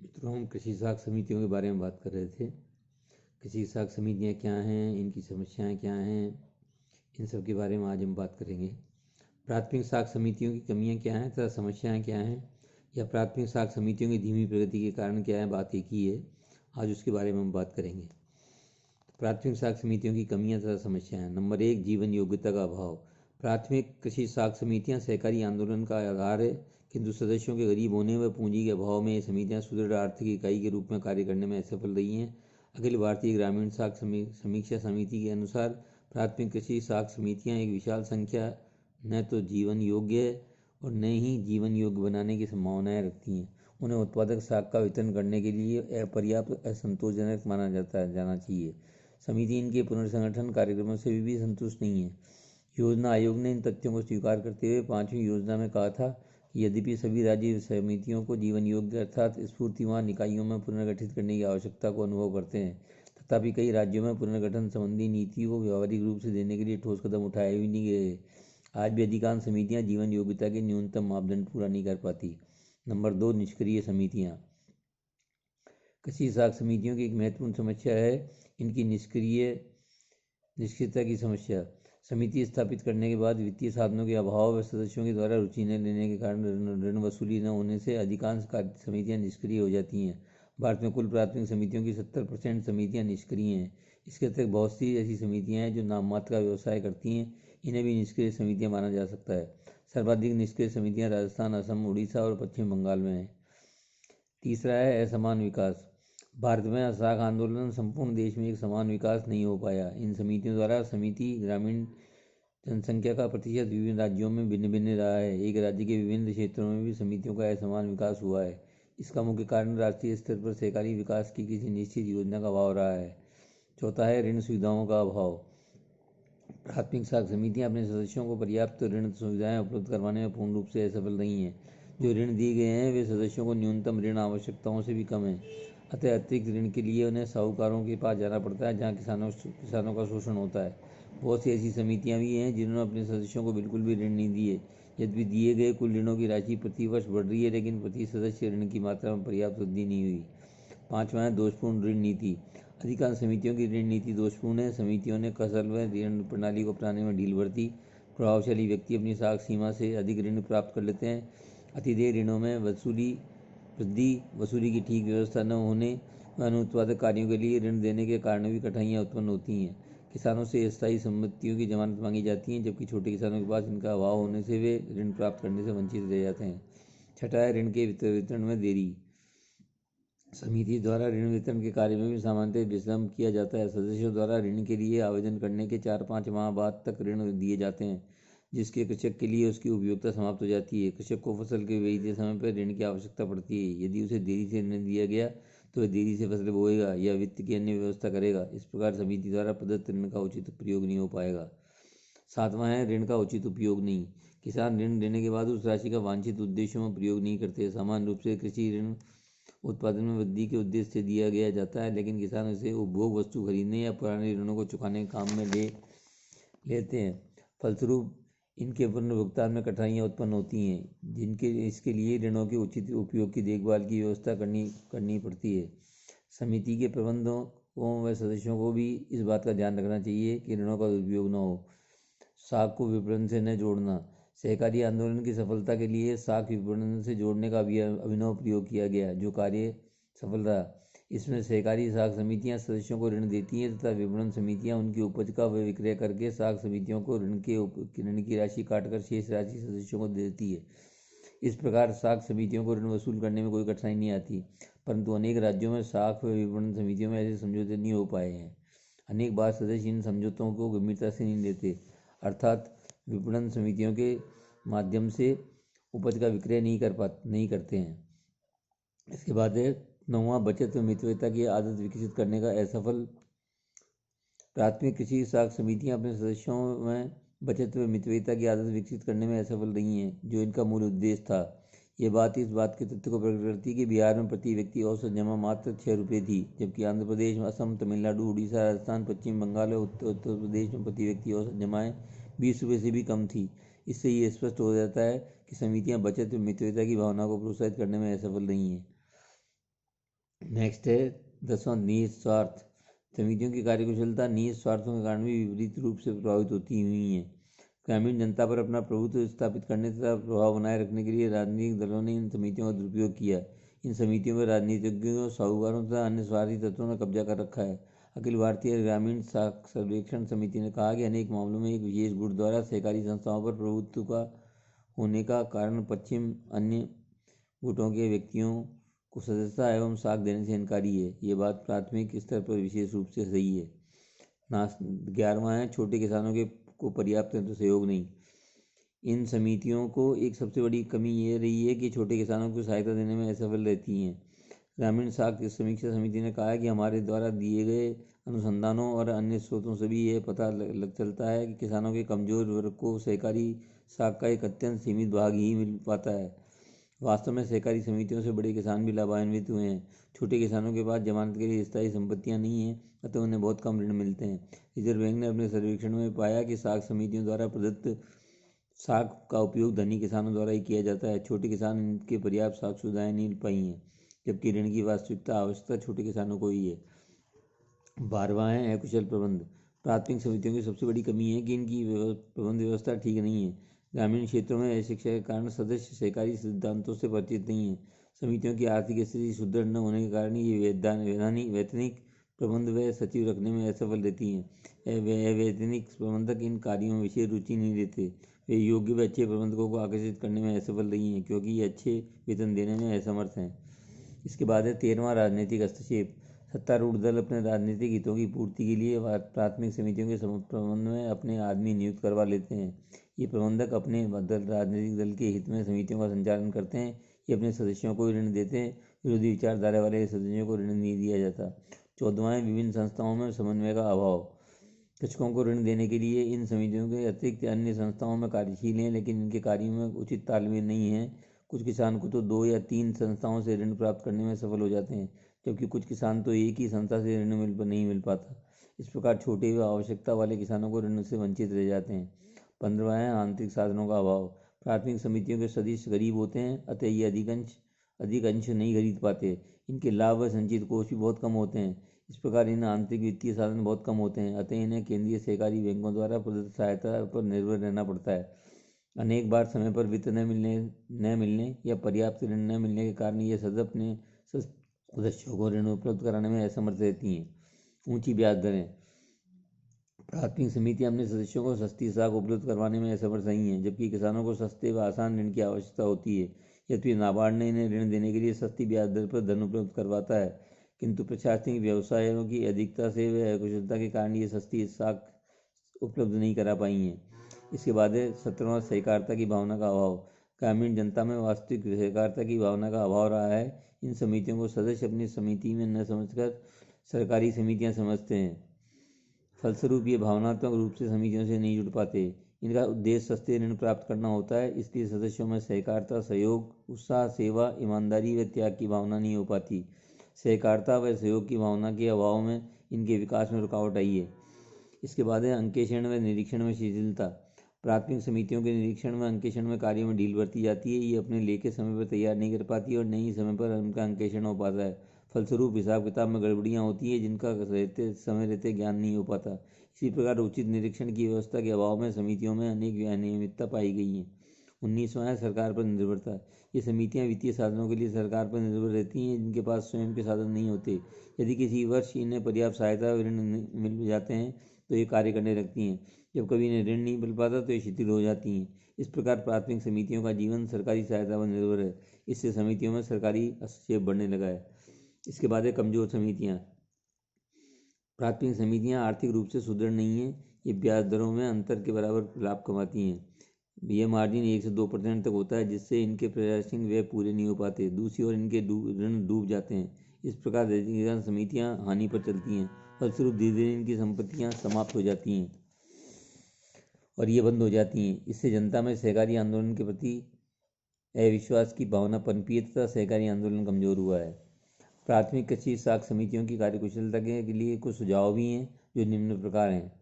मित्रों, हम कृषि साख समितियों के बारे में बात कर रहे थे। कृषि साख समितियाँ क्या हैं, इनकी समस्याएं क्या हैं, इन सब के बारे में आज हम बात करेंगे। प्राथमिक साख समितियों की कमियां क्या हैं तथा समस्याएं क्या हैं, या प्राथमिक साख समितियों की धीमी प्रगति के कारण क्या है, बात एक ही है। आज उसके बारे में हम बात करेंगे। प्राथमिक साख समितियों की कमियां तथा समस्याएं। नंबर 1, जीवन योग्यता का अभाव। प्राथमिक कृषि साख समितियां सहकारी आंदोलन का आधार है, किंतु सदस्यों के गरीब होने व पूंजी के अभाव में ये समितियां सुदृढ़ आर्थिक इकाई के रूप में कार्य करने में असफल रही हैं। अखिल भारतीय ग्रामीण साख समीक्षा समिति के अनुसार प्राथमिक कृषि साख समितियां एक विशाल संख्या न तो जीवन योग्य है और न ही जीवन योग्य बनाने की संभावनाएं रखती हैं। उन्हें उत्पादक साख का वितरण करने के लिए अपर्याप्त असंतोषजनक माना जाना चाहिए। समिति इनके पुनर्संगठन कार्यक्रमों से भी संतुष्ट नहीं है। योजना आयोग ने इन तथ्यों को स्वीकार करते हुए 5वीं योजना में कहा था कि यद्यपि सभी राज्य समितियों को जीवन योग्य अर्थात स्फूर्तिवान इकाइयों में पुनर्गठित करने की आवश्यकता को अनुभव करते हैं, तथापि कई राज्यों में पुनर्गठन संबंधी नीति को व्यावहारिक रूप से देने के लिए ठोस कदम उठाए भी नहीं गए। आज भी अधिकांश समितियां जीवन योग्यता के न्यूनतम मापदंड पूरा नहीं कर पाती। नंबर 2, निष्क्रिय समितियां। कृषि साख समितियों की एक महत्वपूर्ण समस्या है इनकी निष्क्रियता की समस्या। समिति स्थापित करने के बाद वित्तीय साधनों के अभाव व सदस्यों के द्वारा रुचि न लेने के कारण ऋण वसूली न होने से अधिकांश समितियां निष्क्रिय हो जाती हैं। भारत में कुल प्राथमिक समितियों की 70% समितियां निष्क्रिय हैं। इसके अतिरिक्त बहुत सी ऐसी समितियां हैं जो नाम मात्र का व्यवसाय करती हैं, इन्हें भी निष्क्रिय समितियां माना जा सकता है। सर्वाधिक निष्क्रिय समितियां राजस्थान, असम, उड़ीसा और पश्चिम बंगाल में हैं। तीसरा है असमान विकास। भारत में साख आंदोलन संपूर्ण देश में एक समान विकास नहीं हो पाया। इन समितियों द्वारा समिति ग्रामीण जनसंख्या का प्रतिशत विभिन्न राज्यों में भिन्न भिन्न रहा है। एक राज्य के विभिन्न क्षेत्रों में भी समितियों का असमान विकास हुआ है। इसका मुख्य कारण राष्ट्रीय स्तर पर सहकारी विकास की किसी निश्चित योजना का अभाव रहा है। चौथा है ऋण सुविधाओं का अभाव। प्राथमिक साख समितियां अपने सदस्यों को पर्याप्त ऋण सुविधाएं उपलब्ध करवाने में पूर्ण रूप से असफल रही हैं। जो ऋण दिए गए हैं वे सदस्यों को न्यूनतम ऋण आवश्यकताओं से भी कम हैं। अतः अतिरिक्त ऋण के लिए उन्हें साहूकारों के पास जाना पड़ता है, जहां किसानों का शोषण होता है। बहुत सी ऐसी समितियां भी हैं जिन्होंने अपने सदस्यों को बिल्कुल भी ऋण नहीं दिए। यद्यपि दिए गए कुल ऋणों की राशि प्रतिवर्ष बढ़ रही है, लेकिन प्रति सदस्य ऋण की मात्रा में पर्याप्त वृद्धि नहीं हुई। पाँचवां है दोषपूर्ण ऋण नीति। अधिकांश समितियों की ऋण नीति दोषपूर्ण है। समितियों ने फसल व ऋण प्रणाली को अपनाने में ढील बरती। प्रभावशाली व्यक्ति अपनी साख सीमा से अधिक ऋण प्राप्त कर लेते हैं। अतिदेय ऋणों में वसूली की ठीक व्यवस्था न होने व अनुत्पादक कार्यों के लिए ऋण देने के कारण भी कठिनाइयाँ उत्पन्न होती हैं। किसानों से अस्थायी संपत्तियों की जमानत मांगी जाती है, जबकि छोटे किसानों के पास इनका अभाव होने से वे ऋण प्राप्त करने से वंचित रह जाते हैं। छठा है ऋण के वितरण में देरी। समिति द्वारा ऋण वितरण के कार्य में भी सामान्यतः विलंब किया जाता है। सदस्यों द्वारा ऋण के लिए आवेदन करने के 4-5 माह बाद तक ऋण दिए जाते हैं, जिसके कृषक के लिए उसकी उपयोगिता समाप्त हो जाती है। कृषक को फसल के बेचते समय पर ऋण की आवश्यकता पड़ती है। यदि उसे देरी से ऋण दिया गया तो वह देरी से फसल बोएगा या वित्त की अन्य व्यवस्था करेगा। इस प्रकार समिति द्वारा प्रदत्त ऋण का उचित प्रयोग नहीं हो पाएगा। सातवां है ऋण का उचित उपयोग नहीं। किसान ऋण लेने के बाद उस राशि का वांछित उद्देश्यों में प्रयोग नहीं करते। सामान्य रूप से कृषि ऋण उत्पादन में वृद्धि के उद्देश्य से दिया गया जाता है, लेकिन किसान इसे उपभोग वस्तु खरीदने या पुराने ऋणों को चुकाने के काम में लेते हैं। फलस्वरूप इनके पुनर्भुगतान में कठिनाइयाँ उत्पन्न होती हैं, इसके लिए ऋणों के उचित उपयोग की देखभाल की व्यवस्था करनी पड़ती है। समिति के प्रबंधकों व सदस्यों को भी इस बात का ध्यान रखना चाहिए कि ऋणों का दुरुपयोग न हो। साख को विपणन से न जोड़ना। सहकारी आंदोलन की सफलता के लिए साख विपणन से जोड़ने का अभिनव प्रयोग किया गया, जो कार्य सफल रहा। इसमें सहकारी साख समितियां सदस्यों को ऋण देती हैं तथा विपणन समितियां उनकी उपज का विक्रय करके साख समितियों को ऋण की राशि काटकर शेष राशि सदस्यों को देती है। इस प्रकार साख समितियों को ऋण वसूल करने में कोई कठिनाई नहीं आती, परंतु अनेक राज्यों में साख व विपणन समितियों में ऐसे समझौते नहीं हो पाए हैं। अनेक बार सदस्य इन समझौतों को गंभीरता से नहीं लेते, अर्थात विपणन समितियों के माध्यम से उपज का विक्रय नहीं करते हैं। इसके बाद है 9वां, बचत व मितव्ययिता की आदत विकसित करने का असफल। प्राथमिक कृषि साख समितियां अपने सदस्यों में बचत व मितव्ययिता की आदत विकसित करने में असफल रही हैं, जो इनका मूल उद्देश्य था। ये बात इस बात के तथ्य को प्रकट करती है कि बिहार में प्रति व्यक्ति औसत जमा मात्र 6 रुपये थी, जबकि आंध्र प्रदेश, असम, तमिलनाडु, उड़ीसा, राजस्थान, पश्चिम बंगाल और उत्तर प्रदेश में प्रति व्यक्ति औसत जमाएँ 20 रुपये से भी कम थी। इससे ये स्पष्ट हो जाता है कि समितियां बचत व मितव्ययिता की भावना को प्रोत्साहित करने में असफल रही हैं। नेक्स्ट है 10वां निहित स्वार्थ। समितियों की कार्यकुशलता निहित स्वार्थों के कारण भी विपरीत रूप से प्रभावित होती हुई है। ग्रामीण जनता पर अपना प्रभुत्व स्थापित करने तथा प्रभाव बनाए रखने के लिए राजनीतिक दलों ने इन समितियों का दुरुपयोग किया। इन समितियों में राजनीतिज्ञों, साहूकारों तथा अन्य स्वार्थी तत्वों ने कब्जा कर रखा है। अखिल भारतीय ग्रामीण सर्वेक्षण समिति ने कहा कि अनेक मामलों में एक विशेष गुट द्वारा सहकारी संस्थाओं पर प्रभुत्व का होने का कारण पश्चिम अन्य गुटों के व्यक्तियों को सदस्यता एवं साख देने से इनकारी है। ये बात प्राथमिक स्तर पर विशेष रूप से सही है। 11वां है छोटे किसानों को पर्याप्त सहयोग नहीं। इन समितियों को एक सबसे बड़ी कमी ये रही है कि छोटे किसानों को सहायता देने में असफल रहती हैं। ग्रामीण साख समीक्षा समिति ने कहा है कि हमारे द्वारा दिए गए अनुसंधानों और अन्य स्रोतों से भी यह पता लग चलता है कि किसानों के कमजोर वर्ग को सहकारी साख का एक अत्यंत सीमित भाग ही मिल पाता है। वास्तव में सहकारी समितियों से बड़े किसान भी लाभान्वित हुए हैं। छोटे किसानों के पास जमानत के लिए स्थायी संपत्तियां नहीं हैं, अतः उन्हें बहुत कम ऋण मिलते हैं। रिजर्व बैंक ने अपने सर्वेक्षण में पाया कि साख समितियों द्वारा प्रदत्त साख का उपयोग धनी किसानों द्वारा ही किया जाता है। छोटे किसान इनके पर्याप्त साख सुविधाएं नहीं पाई हैं, जबकि ऋण की वास्तविकता आवश्यकता छोटे किसानों को ही है। 12वां है अकुशल प्रबंध। प्राथमिक समितियों की सबसे बड़ी कमी है कि इनकी प्रबंध व्यवस्था ठीक नहीं है। ग्रामीण क्षेत्रों में अशिक्षा के कारण सदस्य सहकारी सिद्धांतों से परिचित नहीं है। समितियों की आर्थिक स्थिति सुदृढ़ न होने के कारण ये वैधानिक प्रबंध व सचिव रखने में असफल रहती हैं। अवैतनिक प्रबंधक इन कार्यों में विशेष रुचि नहीं लेते। वे योग्य व अच्छे प्रबंधकों को आकर्षित करने में असफल रही हैं, क्योंकि ये अच्छे वेतन देने में असमर्थ हैं। इसके बाद है 13वां राजनीतिक हस्तक्षेप। सत्तारूढ़ दल अपने राजनीतिक हितों की पूर्ति के लिए प्राथमिक समितियों के प्रबंध में अपने आदमी नियुक्त करवा लेते हैं। ये प्रबंधक अपने राजनीतिक दल के हित में समितियों का संचालन करते हैं। ये अपने सदस्यों को ऋण देते हैं, विरोधी विचारधारा वाले सदस्यों को ऋण नहीं दिया जाता। 14वां है विभिन्न संस्थाओं में समन्वय का अभाव। कृषकों को ऋण देने के लिए इन समितियों के अतिरिक्त अन्य संस्थाओं में कार्यशील हैं, लेकिन इनके कार्यों में उचित तालमेल नहीं है। कुछ किसान को तो 2 या 3 संस्थाओं से ऋण प्राप्त करने में सफल हो जाते हैं, जबकि कुछ किसान तो एक ही संस्था से ऋण नहीं मिल पाता। इस प्रकार छोटे व आवश्यकता वाले किसानों को ऋण से वंचित रह जाते हैं। 15वां है आंतरिक साधनों का अभाव। प्राथमिक समितियों के सदस्य गरीब होते हैं, अतः ये अधिक अंश नहीं खरीद पाते। इनके लाभ व संचित कोष भी बहुत कम होते हैं। इस प्रकार इन आंतरिक वित्तीय साधन बहुत कम होते हैं, अतः इन्हें केंद्रीय सहकारी बैंकों द्वारा प्रदत्त सहायता पर निर्भर रहना पड़ता है। अनेक बार समय पर वित्त न मिलने या पर्याप्त ऋण न मिलने के कारण ये सदस्य अपने सदस्यों को ऋण उपलब्ध कराने में असमर्थ रहती हैं। ऊंची ब्याज दरें। प्राथमिक समितियां अपने सदस्यों को सस्ती साख उपलब्ध करवाने में असमर्थ नहीं हैं, जबकि किसानों को सस्ते व आसान ऋण की आवश्यकता होती है। यद्यपि नाबार्ड ने इन्हें ऋण देने के लिए सस्ती ब्याज दर पर धन उपलब्ध करवाता है, किंतु प्रशासनिक व्यवसायों की अधिकता से व अकुशलता के कारण ये सस्ती साख उपलब्ध नहीं करा पाई हैं। इसके बाद है 17वां सहकारिता की भावना का अभाव। ग्रामीण जनता में वास्तविक सहकारिता की भावना का अभाव रहा है। इन समितियों को सदस्य अपनी समिति में न समझकर सरकारी समितियां समझते हैं। फलस्वरूप ये भावनात्मक रूप से समितियों से नहीं जुड़ पाते। इनका उद्देश्य सस्ते ऋण प्राप्त करना होता है, इसलिए सदस्यों में सहकारिता, सहयोग, उत्साह, सेवा, ईमानदारी व त्याग की भावना नहीं हो पाती। सहकारिता व सहयोग की भावना के अभाव में इनके विकास में रुकावट आई है। इसके बाद है अंकेक्षण व निरीक्षण में शिथिलता। प्राथमिक समितियों के निरीक्षण व अंकेक्षण में कार्यों में ढील बरती जाती है। ये अपने लेखे समय पर तैयार नहीं कर पाती और न ही समय पर उनका अंकेक्षण हो पाता है। फलस्वरूप हिसाब किताब में गड़बड़ियाँ होती है, जिनका समय रहते ज्ञान नहीं हो पाता। इसी प्रकार उचित निरीक्षण की व्यवस्था के अभाव में समितियों में अनेक अनियमितता पाई गई है। 19वां है सरकार पर निर्भरता। ये समितियां वित्तीय साधनों के लिए सरकार पर निर्भर रहती हैं, जिनके पास स्वयं के साधन नहीं होते। यदि किसी वर्ष इन्हें पर्याप्त सहायता व ऋण मिल जाते हैं तो ये कार्य करने लगती हैं। जब कभी इन्हें ऋण नहीं मिल पाता तो ये शिथिल हो जाती हैं। इस प्रकार प्राथमिक समितियों का जीवन सरकारी सहायता पर निर्भर है। इससे समितियों में सरकारी हस्तक्षेप बढ़ने लगा है। इसके बाद है कमजोर समितियां। प्राथमिक समितियां आर्थिक रूप से सुदृढ़ नहीं हैं। ये ब्याज दरों में अंतर के बराबर लाभ कमाती हैं। यह मार्जिन 1 से 2% तक होता है, जिससे इनके प्रयासिंग व्यय पूरे नहीं हो पाते। दूसरी ओर इनके ऋण डूब जाते हैं। इस प्रकार अधिकांश समितियां हानि पर चलती हैं। फलस्वरूप धीरे धीरे इनकी संपत्तियां समाप्त हो जाती हैं और ये बंद हो जाती हैं। इससे जनता में सहकारी आंदोलन के प्रति अविश्वास की भावना पनपी है तथा सहकारी आंदोलन कमजोर हुआ है। प्राथमिक कृषि साख समितियों की कार्यकुशलता के लिए कुछ सुझाव भी हैं, जो निम्न प्रकार हैं।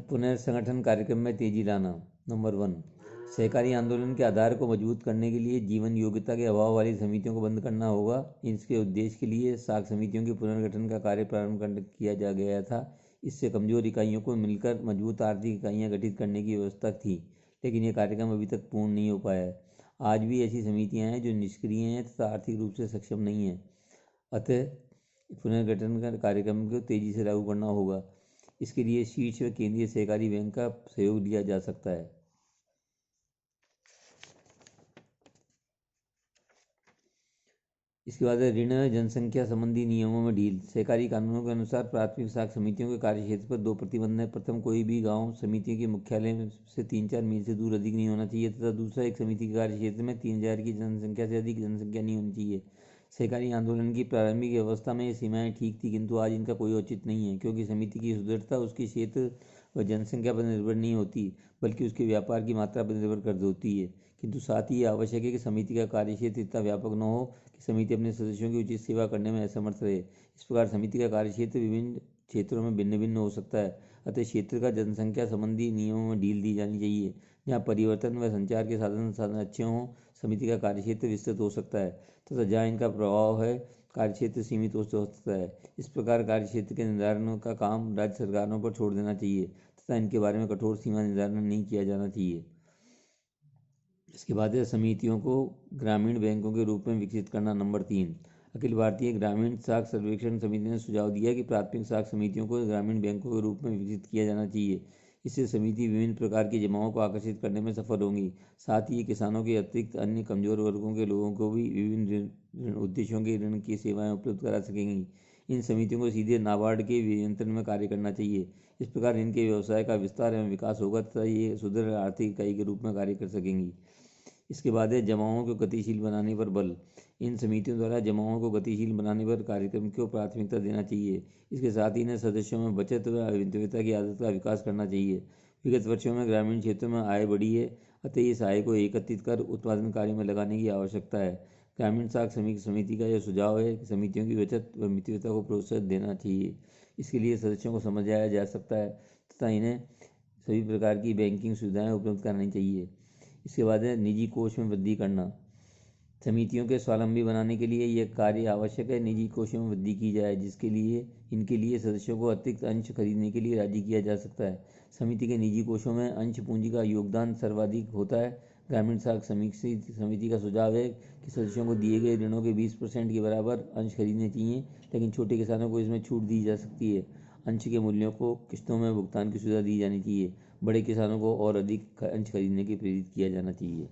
पुनर्संगठन कार्यक्रम में तेजी लाना। नंबर 1, सहकारी आंदोलन के आधार को मजबूत करने के लिए जीवन योग्यता के अभाव वाली समितियों को बंद करना होगा। इसके उद्देश्य के लिए साख समितियों के पुनर्गठन का कार्य प्रारंभ किया जा गया था। इससे कमजोर इकाइयों को मिलकर मजबूत आर्थिक इकाइयाँ गठित करने की व्यवस्था थी, लेकिन यह कार्यक्रम अभी तक पूर्ण नहीं हो पाया है। आज भी ऐसी समितियाँ हैं जो निष्क्रिय हैं तथा आर्थिक रूप से सक्षम नहीं हैं। अतः पुनर्गठन का कार्यक्रम को तेजी से लागू करना होगा। इसके लिए शीर्ष व केंद्रीय सहकारी बैंक का सहयोग लिया जा सकता है। इसके बाद ऋण जनसंख्या संबंधी नियमों में ढील। सहकारी कानूनों के अनुसार प्राथमिक साख समितियों के कार्यक्षेत्र पर 2 प्रतिबंध हैं। प्रथम, कोई भी गांव समिति के मुख्यालय से 3-4 मील से दूर अधिक नहीं होना चाहिए तथा दूसरा, एक समिति के कार्यक्षेत्र में 3000 की जनसंख्या से अधिक जनसंख्या नहीं होनी चाहिए। सहकारी आंदोलन की प्रारंभिक अवस्था में ये सीमाएं ठीक थी, किंतु आज इनका कोई औचित्य नहीं है, क्योंकि समिति की सुदृढ़ता उसके क्षेत्र व जनसंख्या पर निर्भर नहीं होती, बल्कि उसके व्यापार की मात्रा पर निर्भर कर होती है। किंतु साथ ही ये आवश्यक है कि समिति का कार्यक्षेत्र इतना व्यापक न हो कि समिति अपने सदस्यों की उचित सेवा करने में असमर्थ रहे। इस प्रकार समिति का कार्यक्षेत्र विभिन्न क्षेत्रों में भिन्न भिन्न हो सकता है। अतः क्षेत्र का जनसंख्या संबंधी नियमों में ढील दी जानी चाहिए। जहाँ परिवर्तन व संचार के साधन अच्छे हों, समिति का कार्यक्षेत्र विस्तृत हो सकता है तथा जहाँ इनका प्रभाव है, कार्यक्षेत्र सीमित हो सकता है। इस प्रकार कार्यक्षेत्र के निर्धारण का काम राज्य सरकारों पर छोड़ देना चाहिए तथा इनके बारे में कठोर सीमा निर्धारण नहीं किया जाना चाहिए। इसके बाद है समितियों को ग्रामीण बैंकों के रूप में विकसित करना। नंबर 3, अखिल भारतीय ग्रामीण साख सर्वेक्षण समिति ने सुझाव दिया कि प्राथमिक साख समितियों को ग्रामीण बैंकों के रूप में विकसित किया जाना चाहिए। इससे समिति विभिन्न प्रकार की जमाओं को आकर्षित करने में सफल होंगी। साथ ही ये किसानों के अतिरिक्त अन्य कमजोर वर्गों के लोगों को भी विभिन्न उद्देश्यों के ऋण की सेवाएं उपलब्ध करा सकेंगी। इन समितियों को सीधे नाबार्ड के नियंत्रण में कार्य करना चाहिए। इस प्रकार इनके व्यवसाय का विस्तार एवं विकास होगा तथा ये सुदृढ़ आर्थिक इकाई के रूप में कार्य कर सकेंगी। इसके बाद है जमाओं को गतिशील बनाने पर बल। इन समितियों द्वारा जमाओं को गतिशील बनाने पर कार्यक्रम को प्राथमिकता देना चाहिए। इसके साथ ही इन्हें सदस्यों में बचत व अभिनवता की आदत का विकास करना चाहिए। विगत वर्षों में ग्रामीण क्षेत्रों में आय बढ़ी है, अतः इस आय को एकत्रित कर उत्पादन कार्य में लगाने की आवश्यकता है। ग्रामीण साख समिति का यह सुझाव है कि समितियों की बचत व मित्रता को प्रोत्साहन देना चाहिए। इसके लिए सदस्यों को समझाया जा सकता है तथा इन्हें सभी प्रकार की बैंकिंग सुविधाएं उपलब्ध करानी चाहिए। इसके बाद है निजी कोष में वृद्धि करना। समितियों के स्वावलंबी बनाने के लिए यह कार्य आवश्यक है। निजी कोषों में वृद्धि की जाए, जिसके लिए इनके लिए सदस्यों को अतिरिक्त अंश खरीदने के लिए राजी किया जा सकता है। समिति के निजी कोषों में अंश पूंजी का योगदान सर्वाधिक होता है। ग्रामीण साख समिति का सुझाव है कि सदस्यों को दिए गए ऋणों के 20% के बराबर अंश खरीदने चाहिए, लेकिन छोटे किसानों को इसमें छूट दी जा सकती है। अंश के मूल्यों को किस्तों में भुगतान की सुविधा दी जानी चाहिए। बड़े किसानों को और अधिक अंश खरीदने के प्रेरित किया जाना चाहिए।